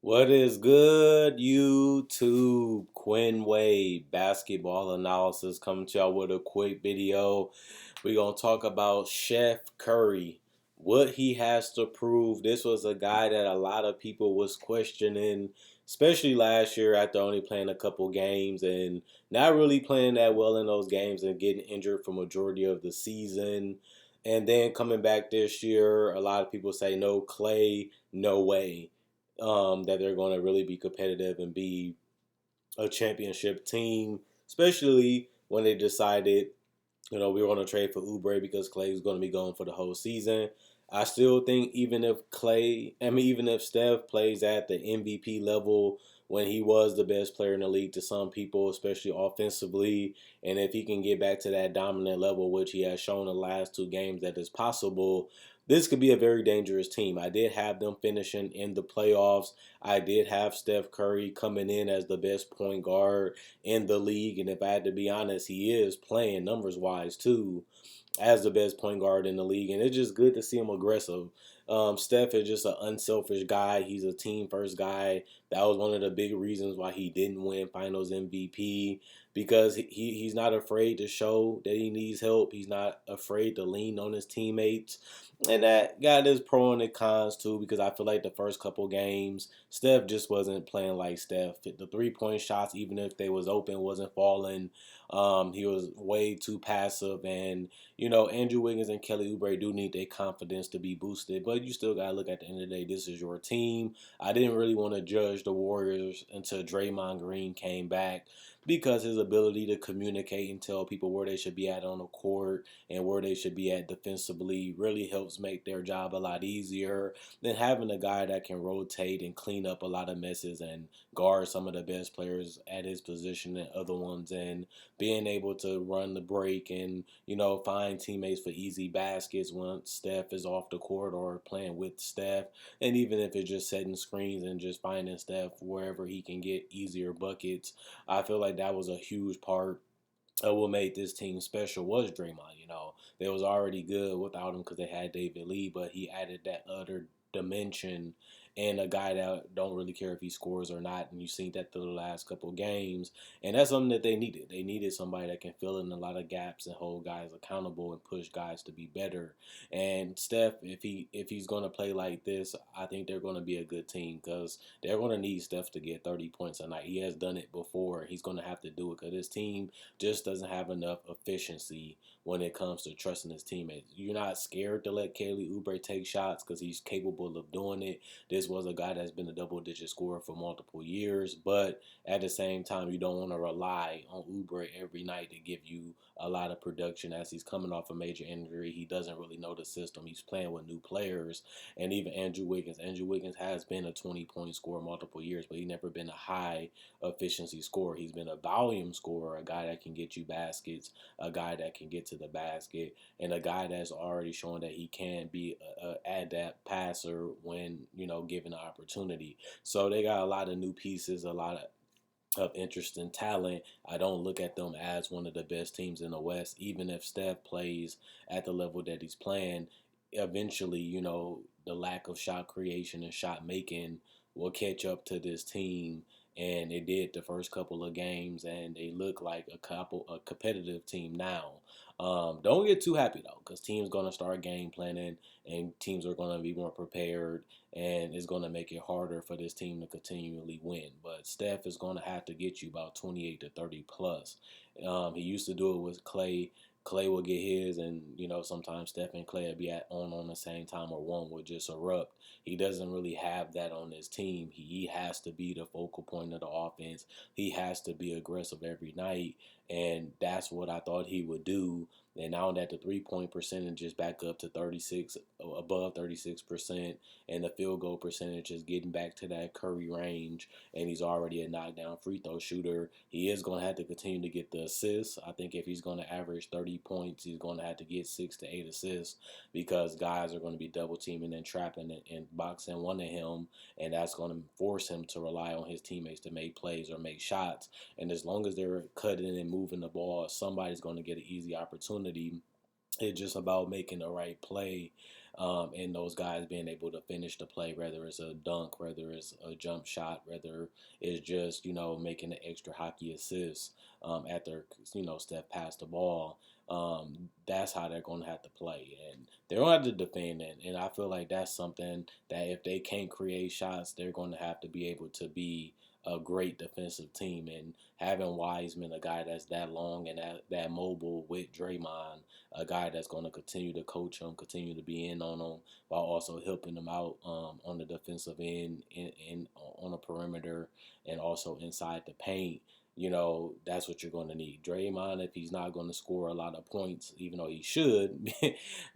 What is good, YouTube? Quinn Wade basketball analysis coming to y'all with a quick video. We're going to talk about Chef Curry, what he has to prove. This was a guy that a lot of people was questioning, especially last year after only playing a couple games and not really playing that well in those games and getting injured for majority of the season. And then coming back this year, a lot of people say no Clay, no way that they're going to really be competitive and be a championship team, especially when they decided, we were going to trade for Oubre because Clay was going to be going for the whole season. I still think even if Steph plays at the MVP level when he was the best player in the league to some people, especially offensively, and if he can get back to that dominant level, which he has shown the last two games that is possible, this could be a very dangerous team. I did have them finishing in the playoffs. I did have Steph Curry coming in as the best point guard in the league. And if I had to be honest, he is playing numbers wise too as the best point guard in the league. And it's just good to see him aggressive. Steph is just an unselfish guy. He's a team first guy. That was one of the big reasons why he didn't win Finals MVP because he's not afraid to show that he needs help. He's not afraid to lean on his teammates. And that got his pro and the cons too, because I feel like the first couple games, Steph just wasn't playing like Steph. The 3-point shots, even if they was open, wasn't falling. He was way too passive, and Andrew Wiggins and Kelly Oubre do need their confidence to be boosted. But you still gotta look at the end of the day. This is your team. I didn't really want to judge the Warriors until Draymond Green came back because his ability to communicate and tell people where they should be at on the court and where they should be at defensively really helps make their job a lot easier than having a guy that can rotate and clean up a lot of messes and guard some of the best players at his position and other ones, and being able to run the break and find teammates for easy baskets once Steph is off the court or playing with Steph, and even if it's just setting screens and just finding Steph wherever he can get easier buckets. I feel like that was a huge part of what made this team special was Draymond. They was already good without him because they had David Lee, but he added that other dimension and a guy that don't really care if he scores or not. And you seen that through the last couple of games, and that's something that they needed. They needed somebody that can fill in a lot of gaps and hold guys accountable and push guys to be better. And Steph, if he's going to play like this, I think they're going to be a good team because they're going to need Steph to get 30 points a night. He has done it before. He's going to have to do it because his team just doesn't have enough efficiency when it comes to trusting his teammates. You're not scared to let Kelly Oubre take shots because he's capable of doing it. This was a guy that's been a double-digit scorer for multiple years, but at the same time, you don't want to rely on Oubre every night to give you a lot of production as he's coming off a major injury. He doesn't really know the system. He's playing with new players, and even Andrew Wiggins. Andrew Wiggins has been a 20-point scorer multiple years, but he's never been a high efficiency scorer. He's been a volume scorer, a guy that can get you baskets, a guy that can get to the basket, and a guy that's already shown that he can be a adept passer when given the opportunity. So they got a lot of new pieces, a lot of interest and talent. I don't look at them as one of the best teams in the West, even if Steph plays at the level that he's playing. Eventually, the lack of shot creation and shot making will catch up to this team, and it did the first couple of games, and they look like a competitive team now. Don't get too happy though, because teams gonna start game planning, and teams are gonna be more prepared, and it's gonna make it harder for this team to continually win. But Steph is gonna have to get you about 28 to 30 plus. He used to do it with Clay. Clay will get his, and sometimes Steph and Clay will be on the same time, or one would just erupt. He doesn't really have that on his team. He has to be the focal point of the offense. He has to be aggressive every night, and that's what I thought he would do. And now that the 3-point percentage is back up to 36, above 36%, and the field goal percentage is getting back to that Curry range, and he's already a knockdown free throw shooter, he is going to have to continue to get the assists. I think if he's going to average 30 points, he's going to have to get 6 to 8 assists because guys are going to be double teaming and trapping and boxing one of him, and that's going to force him to rely on his teammates to make plays or make shots. And as long as they're cutting and moving the ball, somebody's going to get an easy opportunity. It's just about making the right play. and those guys being able to finish the play, whether it's a dunk, whether it's a jump shot, whether it's just, making an extra hockey assist after, Steph passed the ball. That's how they're going to have to play. And they're going to have to defend it. And I feel like that's something that if they can't create shots, they're going to have to be able to be a great defensive team. And having Wiseman, a guy that's that long and that mobile with Draymond, a guy that's going to continue to coach him, continue to be in on him, while also helping them out on the defensive end, on the perimeter, and also inside the paint. That's what you're going to need. Draymond, if he's not going to score a lot of points, even though he should,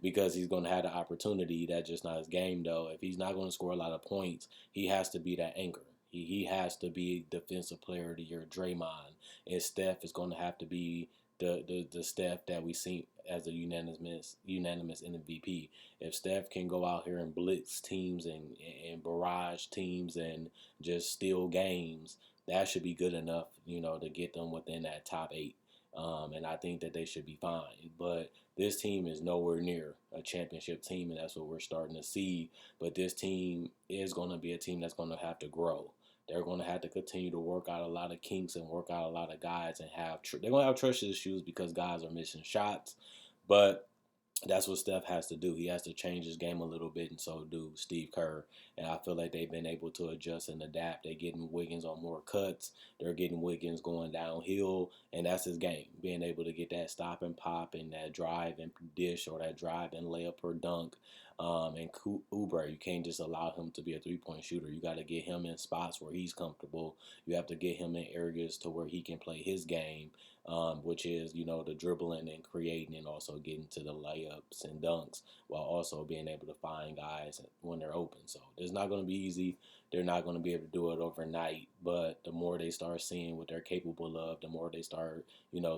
because he's going to have the opportunity, that's just not his game, though. If he's not going to score a lot of points, he has to be that anchor. He has to be defensive player of the year, Draymond. And Steph is going to have to be the Steph that we see as a unanimous MVP. If Steph can go out here and blitz teams and barrage teams and just steal games, that should be good enough, to get them within that top 8. And I think that they should be fine. But this team is nowhere near a championship team, and that's what we're starting to see. But this team is going to be a team that's going to have to grow. They're going to have to continue to work out a lot of kinks and work out a lot of guys and they're going to have trust issues because guys are missing shots. But that's what Steph has to do. He has to change his game a little bit, and so do Steve Kerr. And I feel like they've been able to adjust and adapt. They're getting Wiggins on more cuts. They're getting Wiggins going downhill, and that's his game. Being able to get that stop and pop and that drive and dish or that drive and layup or dunk. And Oubre, you can't just allow him to be a three-point shooter. You got to get him in spots where he's comfortable. You have to get him in areas to where he can play his game. Which is, the dribbling and creating and also getting to the layups and dunks while also being able to find guys when they're open. So it's not going to be easy. They're not going to be able to do it overnight. But the more they start seeing what they're capable of, the more they start,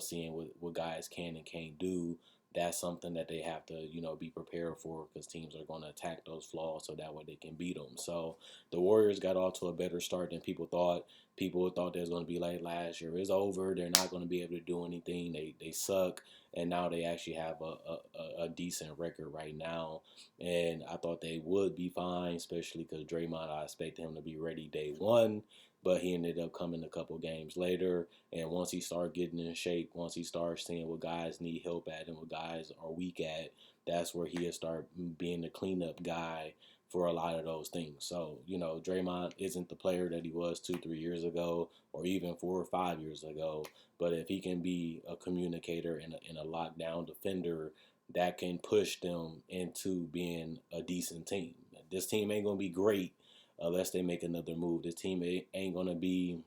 seeing what guys can and can't do, that's something that they have to, be prepared for because teams are going to attack those flaws so that way they can beat them. So the Warriors got off to a better start than people thought. People thought they was going to be like last year. It's over. They're not going to be able to do anything. They suck. And now they actually have a decent record right now. And I thought they would be fine, especially because Draymond, I expected him to be ready day one. But he ended up coming a couple games later. And once he started getting in shape, once he started seeing what guys need help at and what guys are weak at, that's where he'll start being the cleanup guy for a lot of those things. So, Draymond isn't the player that he was 2-3 years ago or even 4 or 5 years ago. But if he can be a communicator and a lockdown defender, that can push them into being a decent team. This team ain't going to be great unless they make another move. This team ain't going to be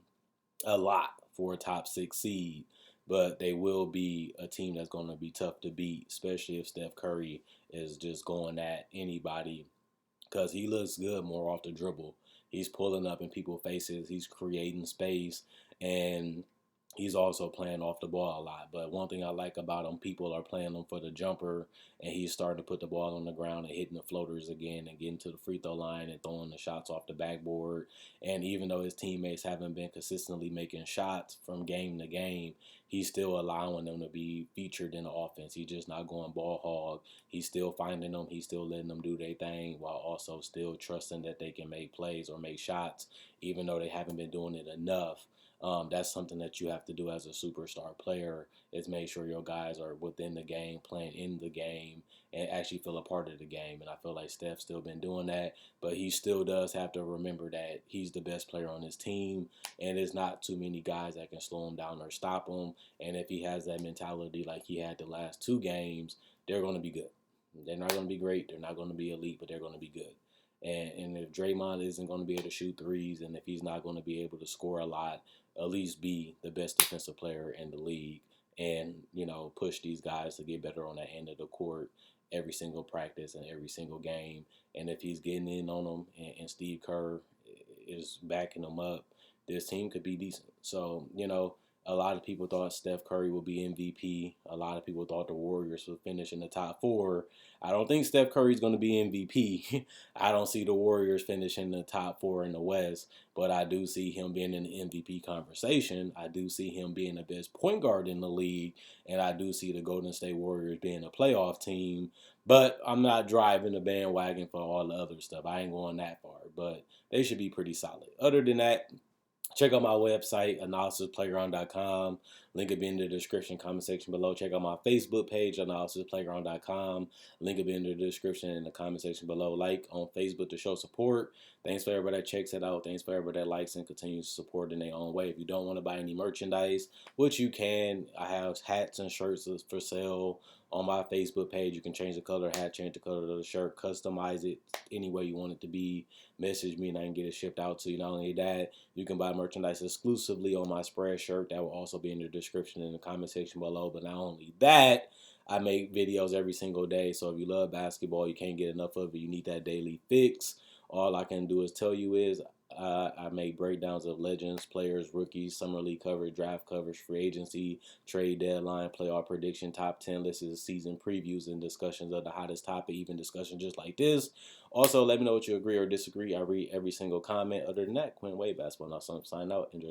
a lot for a top 6 seed, but they will be a team that's going to be tough to beat, especially if Steph Curry is just going at anybody because he looks good more off the dribble. He's pulling up in people's faces. He's creating space, and he's also playing off the ball a lot. But one thing I like about him, people are playing him for the jumper, and he's starting to put the ball on the ground and hitting the floaters again and getting to the free throw line and throwing the shots off the backboard. And even though his teammates haven't been consistently making shots from game to game, he's still allowing them to be featured in the offense. He's just not going ball hog. He's still finding them. He's still letting them do their thing while also still trusting that they can make plays or make shots, even though they haven't been doing it enough. That's something that you have to do as a superstar player is make sure your guys are within the game, playing in the game, and actually feel a part of the game. And I feel like Steph's still been doing that, but he still does have to remember that he's the best player on his team, and there's not too many guys that can slow him down or stop him. And if he has that mentality like he had the last 2 games, they're going to be good. They're not going to be great. They're not going to be elite, but they're going to be good. And if Draymond isn't going to be able to shoot threes, and if he's not going to be able to score a lot, at least be the best defensive player in the league and, push these guys to get better on that end of the court every single practice and every single game. And if he's getting in on them and Steve Kerr is backing them up, this team could be decent. So, A lot of people thought Steph Curry would be MVP. A lot of people thought the Warriors would finish in the top four. I don't think Steph Curry's going to be MVP. I don't see the Warriors finishing the top four in the West, but I do see him being in the MVP conversation. I do see him being the best point guard in the league, and I do see the Golden State Warriors being a playoff team. But I'm not driving the bandwagon for all the other stuff. I ain't going that far, but they should be pretty solid. Other than that, check out my website, analysisplayground.com. Link will be in the description, comment section below. Check out my Facebook page, analysisplayground.com. Link will be in the description in the comment section below. Like on Facebook to show support. Thanks for everybody that checks it out. Thanks for everybody that likes and continues to support in their own way. If you don't want to buy any merchandise, which you can, I have hats and shirts for sale on my Facebook page. You can change the color of the hat, change the color of the shirt, customize it any way you want it to be. Message me and I can get it shipped out to you. Not only that, you can buy merchandise exclusively on my spread shirt. That will also be in the description in the comment section below. But not only that, I make videos every single day. So if you love basketball, you can't get enough of it, you need that daily fix. All I can do is tell you is I make breakdowns of legends, players, rookies, summer league coverage, draft coverage, free agency, trade deadline, playoff prediction, top 10 lists, season previews, and discussions of the hottest topic, even discussions just like this. Also, let me know what you agree or disagree. I read every single comment. Other than that, Quinn Wade, Basketball Now, sign out. Enjoy.